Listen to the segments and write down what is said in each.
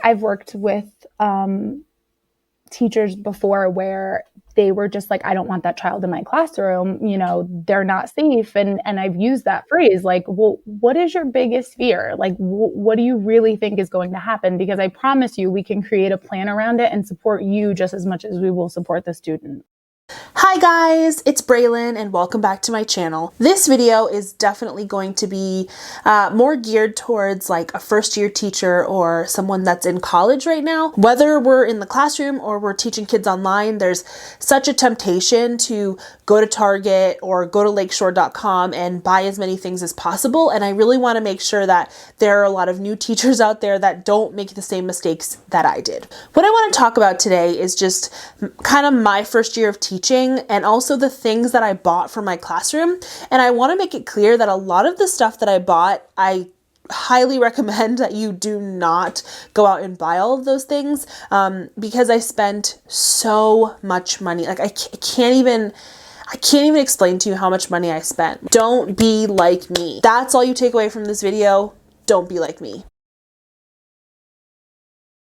I've worked with teachers before where they were just like, I don't want that child in my classroom, you know, they're not safe. And I've used that phrase like, well, what is your biggest fear? Like, what do you really think is going to happen? Because I promise you, we can create a plan around it and support you just as much as we will support the student. Hi guys, it's Braylon and welcome back to my channel. This video is definitely going to be more geared towards like a first year teacher or someone that's in college right now. Whether we're in the classroom or we're teaching kids online, there's such a temptation to go to Target or go to lakeshore.com and buy as many things as possible. And I really want to make sure that there are a lot of new teachers out there that don't make the same mistakes that I did. What I want to talk about today is just kind of my first year of teaching and also the things that I bought for my classroom. And I want to make it clear that a lot of the stuff that I bought, I highly recommend that you do not go out and buy all of those things because I spent so much money. Like I can't even explain to you how much money I spent. Don't be like me. That's all you take away from this video. Don't be like me.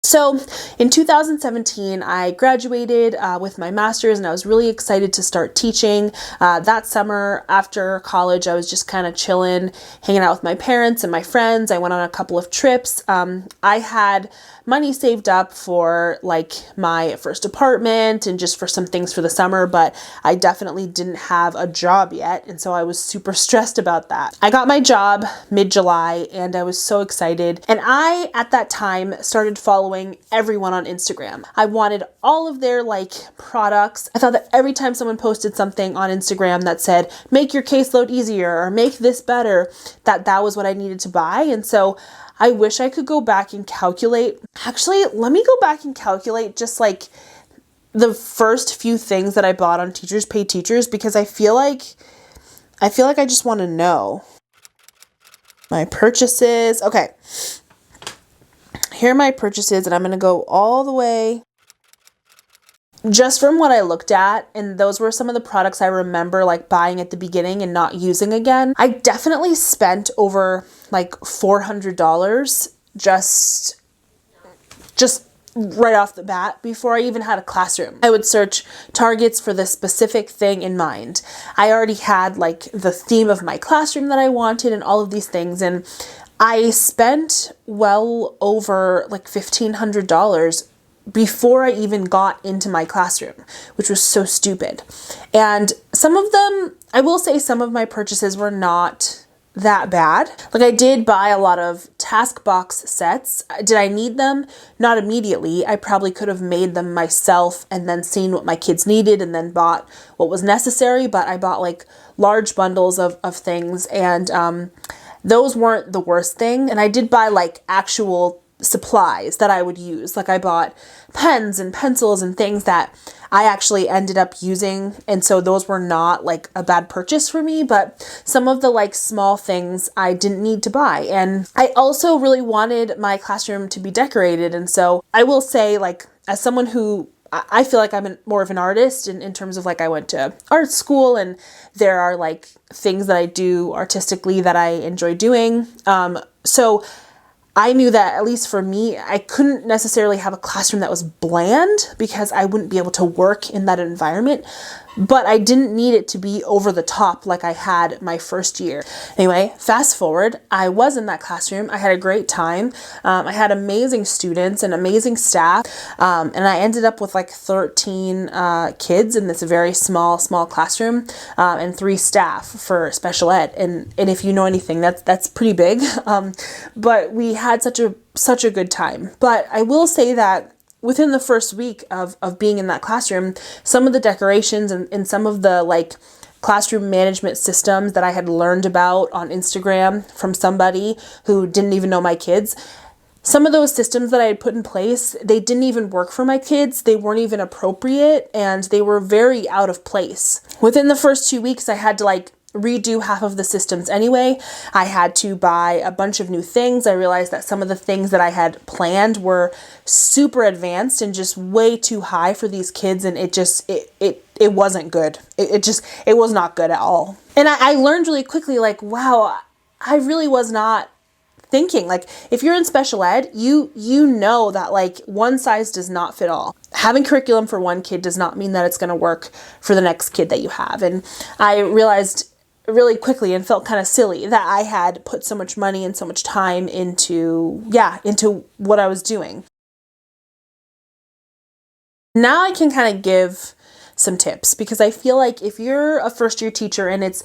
So in 2017, I graduated with my master's and I was really excited to start teaching. That summer after college, I was just kind of chilling, hanging out with my parents and my friends. I went on a couple of trips. I had money saved up for like my first apartment and just for some things for the summer, but I definitely didn't have a job yet. And so I was super stressed about that. I got my job mid-July and I was so excited. And I, at that time, started following everyone on Instagram. I wanted all of their like products. I thought that every time someone posted something on Instagram that said, make your caseload easier or make this better, that was what I needed to buy. And so I wish I could go back and calculate. Actually, let me go back and calculate just like the first few things that I bought on Teachers Pay Teachers because I feel like I just want to know. My purchases. Okay. Here are my purchases and I'm going to go all the way just from what I looked at, and those were some of the products I remember like buying at the beginning and not using again. I definitely spent over like $400 just right off the bat before I even had a classroom. I would search Targets for the specific thing in mind. I already had like the theme of my classroom that I wanted and all of these things, and I spent well over like $1,500 before I even got into my classroom, which was so stupid. And some of them, I will say some of my purchases were not that bad. Like I did buy a lot of task box sets. Did I need them? Not immediately. I probably could have made them myself and then seen what my kids needed and then bought what was necessary. But I bought like large bundles of things, and those weren't the worst thing. And I did buy like actual supplies that I would use. Like I bought pens and pencils and things that I actually ended up using. And so those were not like a bad purchase for me, but some of the like small things I didn't need to buy. And I also really wanted my classroom to be decorated. And so I will say, like, as someone who I feel like I'm more of an artist in terms of like I went to art school and there are like things that I do artistically that I enjoy doing. So I knew that, at least for me, I couldn't necessarily have a classroom that was bland because I wouldn't be able to work in that environment, but I didn't need it to be over the top like I had my first year. Anyway, fast forward, I was in that classroom. I had a great time. I had amazing students and amazing staff, and I ended up with like 13 kids in this very small classroom, and 3 staff for special ed. And if you know anything, that's pretty big. But we had such a good time. But I will say that within the first week of being in that classroom, some of the decorations and some of the like classroom management systems that I had learned about on Instagram from somebody who didn't even know my kids, some of those systems that I had put in place, they didn't even work for my kids. They weren't even appropriate and they were very out of place. Within the first 2 weeks, I had to like redo half of the systems anyway. I had to buy a bunch of new things. I realized that some of the things that I had planned were super advanced and just way too high for these kids, and it wasn't good. It was not good at all. And I learned really quickly, like, wow, I really was not thinking. Like if you're in special ed, you know that like one size does not fit all. Having curriculum for one kid does not mean that it's going to work for the next kid that you have. And I realized really quickly and felt kind of silly that I had put so much money and so much time into what I was doing. Now I can kind of give some tips, because I feel like if you're a first year teacher and it's,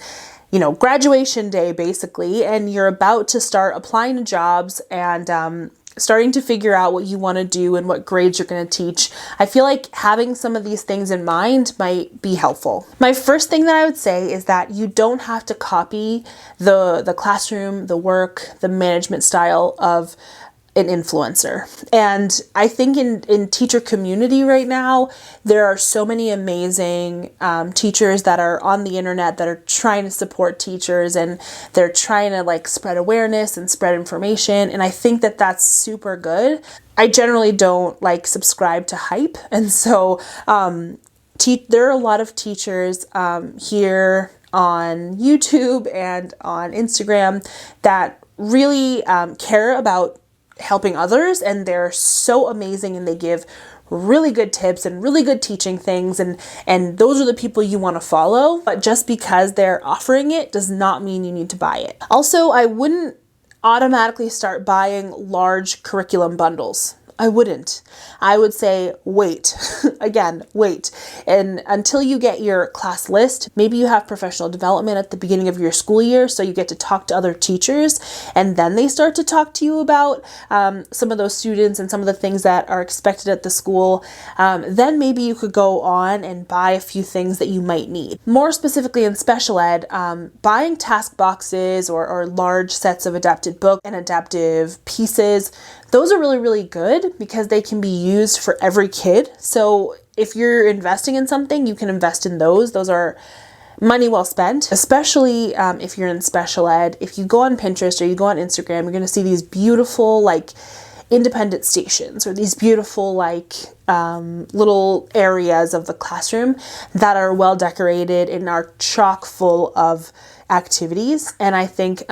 graduation day basically, and you're about to start applying to jobs and starting to figure out what you want to do and what grades you're going to teach, I feel like having some of these things in mind might be helpful. My first thing that I would say is that you don't have to copy the classroom, the work, the management style of an influencer. And I think in teacher community right now, there are so many amazing teachers that are on the internet that are trying to support teachers, and they're trying to like spread awareness and spread information. And I think that that's super good. I generally don't like subscribe to hype. And so there are a lot of teachers here on YouTube and on Instagram that really care about helping others, and they're so amazing, and they give really good tips and really good teaching things, and those are the people you want to follow. But just because they're offering it does not mean you need to buy it. Also, I wouldn't automatically start buying large curriculum bundles. I wouldn't. I would say wait. Again, wait. And until you get your class list, maybe you have professional development at the beginning of your school year, so you get to talk to other teachers, and then they start to talk to you about some of those students and some of the things that are expected at the school. Then maybe you could go on and buy a few things that you might need. More specifically in special ed, buying task boxes or large sets of adapted book and adaptive pieces, those are really, really good because they can be used for every kid. So if you're investing in something, you can invest in those. Those are money well spent, especially if you're in special ed. If you go on Pinterest or you go on Instagram, you're going to see these beautiful like independent stations, or these beautiful like little areas of the classroom that are well decorated and are chock full of activities. And I think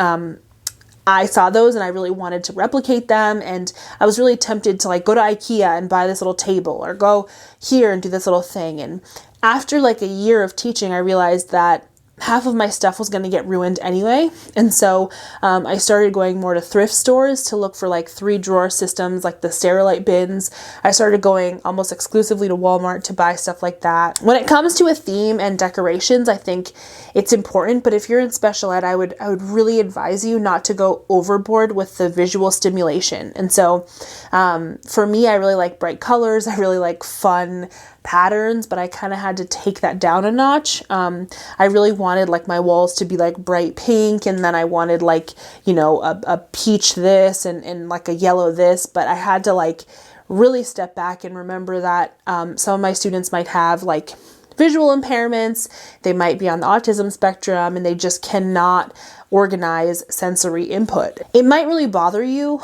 I saw those and I really wanted to replicate them, and I was really tempted to like go to IKEA and buy this little table, or go here and do this little thing. And after like a year of teaching, I realized that half of my stuff was going to get ruined anyway. And so I started going more to thrift stores to look for like 3-drawer systems, like the Sterilite bins. I started going almost exclusively to Walmart to buy stuff like that. When it comes to a theme and decorations, I think it's important, but if you're in special ed, I would really advise you not to go overboard with the visual stimulation. And so for me, I really like bright colors. I really like fun patterns, but I kind of had to take that down a notch. I really wanted like my walls to be like bright pink, and then I wanted like, a peach this and like a yellow this, but I had to like really step back and remember that some of my students might have like visual impairments, they might be on the autism spectrum, and they just cannot organize sensory input. It might really bother you.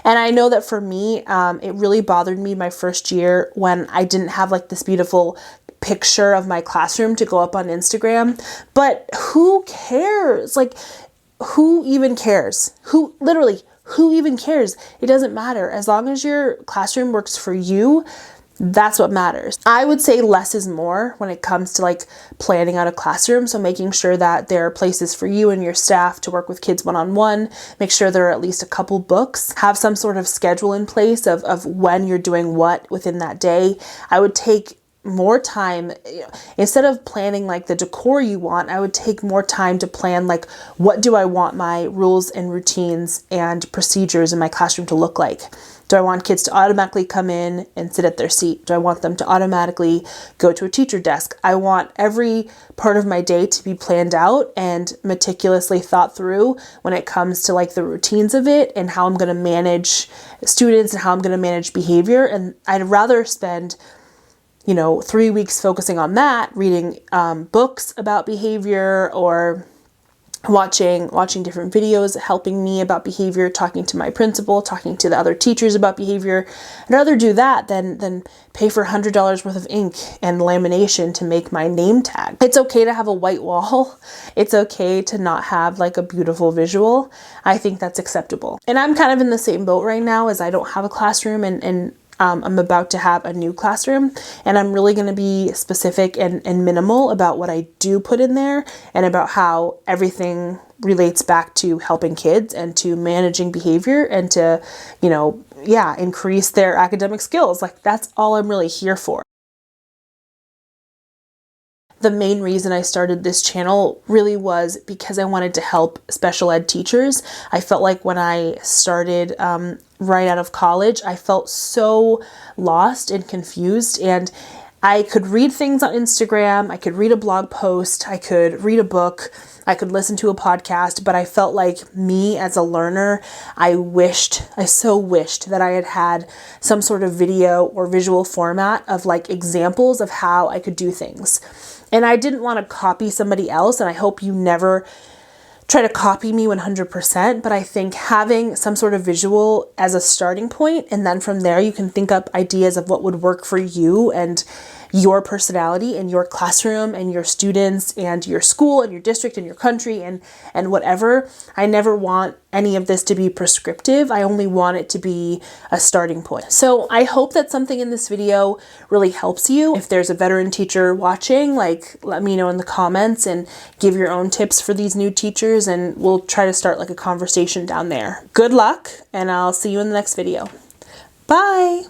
And I know that for me, it really bothered me my first year when I didn't have like this beautiful picture of my classroom to go up on Instagram. But who cares? Like, who even cares? Who even cares? It doesn't matter. As long as your classroom works for you, that's what matters. I would say less is more when it comes to like planning out a classroom. So making sure that there are places for you and your staff to work with kids one-on-one, make sure there are at least a couple books, have some sort of schedule in place of when you're doing what within that day. I would take more time, instead of planning like the decor you want, I would take more time to plan like, what do I want my rules and routines and procedures in my classroom to look like? Do I want kids to automatically come in and sit at their seat? Do I want them to automatically go to a teacher desk? I want every part of my day to be planned out and meticulously thought through when it comes to like the routines of it and how I'm going to manage students and how I'm going to manage behavior. And I'd rather spend 3 weeks focusing on that, reading books about behavior, or watching different videos, helping me about behavior, talking to my principal, talking to the other teachers about behavior. I'd rather do that than pay for $100 worth of ink and lamination to make my name tag. It's okay to have a white wall. It's okay to not have like a beautiful visual. I think that's acceptable. And I'm kind of in the same boat right now, as I don't have a classroom, and I'm about to have a new classroom, and I'm really going to be specific and minimal about what I do put in there, and about how everything relates back to helping kids and to managing behavior and to, increase their academic skills. Like, that's all I'm really here for. The main reason I started this channel really was because I wanted to help special ed teachers. I felt like when I started right out of college, I felt so lost and confused, and I could read things on Instagram, I could read a blog post, I could read a book, I could listen to a podcast, but I felt like me as a learner, I so wished that I had some sort of video or visual format of like examples of how I could do things. And I didn't want to copy somebody else, and I hope you never try to copy me 100%, but I think having some sort of visual as a starting point, and then from there you can think up ideas of what would work for you and your personality and your classroom and your students and your school and your district and your country and whatever. I never want any of this to be prescriptive. I only want it to be a starting point. So I hope that something in this video really helps you. If there's a veteran teacher watching, like, let me know in the comments and give your own tips for these new teachers, and we'll try to start like a conversation down there. Good luck, and I'll see you in the next video. Bye!